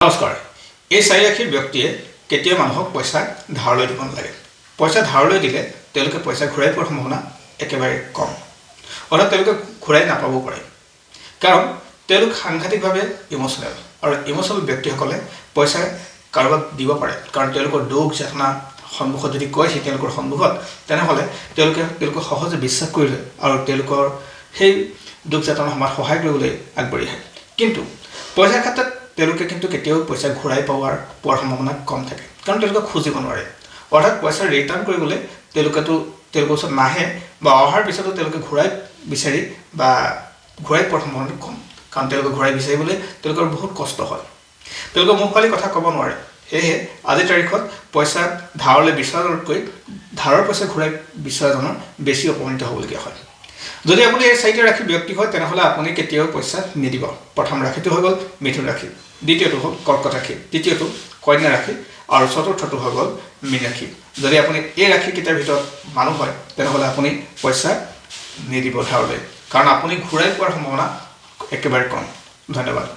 নমস্কাৰ। এই চাৰি ৰাশিৰ ব্যক্তিয়ে কেতিয়াও মানুহক পইচা ধাৰলৈ দিব নালাগে। পইচা ধাৰলৈ দিলে তেওঁলোকে পইচা ঘূৰাই পোৱাৰ সম্ভাৱনা একেবাৰে কম, অৰ্থাৎ তেওঁলোকে ঘূৰাই নাপাবও পাৰে। কাৰণ তেওঁলোক সাংঘাতিকভাৱে ইম'চনেল, আৰু ইম'চনেল ব্যক্তিসকলে পইচা কাৰোবাক দিব পাৰে। কাৰণ তেওঁলোকৰ দুখ যাতনা সন্মুখত যদি কয় সেই তেওঁলোকৰ সন্মুখত, তেনেহ'লে তেওঁলোকে সহজে বিশ্বাস কৰি লয় আৰু তেওঁলোকৰ সেই দুখ যাতনাৰ সময়ত সহায় কৰিবলৈ আগবাঢ়ি আহে। কিন্তু পইচাৰ ক্ষেত্ৰত তেওঁলোকে কিন্তু কেতিয়াও পইচা ঘূৰাই পোৱাৰ সম্ভাৱনা কম থাকে, কাৰণ তেওঁলোকে খুজিব নোৱাৰে। অৰ্থাৎ পইচা ৰিটাৰ্ণ কৰিবলৈ তেওঁলোকৰ ওচৰত নাহে, বা অহাৰ পিছতো তেওঁলোকে ঘূৰাই বিচাৰি বা ঘূৰাই পোৱাৰ সম্ভাৱনা কম, কাৰণ তেওঁলোকে ঘূৰাই বিচাৰিবলৈ তেওঁলোকৰ বহুত কষ্ট হয়। তেওঁলোকে মুখপালি কথা ক'ব নোৱাৰে। সেয়েহে আজিৰ তাৰিখত পইচা ধাৰলৈ বিচৰাতকৈ ধাৰৰ পইচা ঘূৰাই বিচৰাজনৰ বেছি অপমানিত হ'বলগীয়া হয়। যদি আপুনি এই চাৰিটা ৰাশিৰ ব্যক্তি হয়, তেনেহ'লে আপুনি কেতিয়াও পইচা নিদিব। প্ৰথম ৰাশিটো হৈ গ'ল মিথুন ৰাশি, দ্বিতীয়টো হ'ল কৰ্কট ৰাশি, তৃতীয়টো কন্যা ৰাশি, আৰু চতুৰ্থটো হৈ গ'ল মীন ৰাশি। যদি আপুনি এই ৰাশিকেইটাৰ ভিতৰত মানুহ হয়, তেনেহ'লে আপুনি পইচা নিদিব ধাৰলৈ, কাৰণ আপুনি ঘূৰাই পোৱাৰ সম্ভাৱনা একেবাৰে কম। ধন্যবাদ।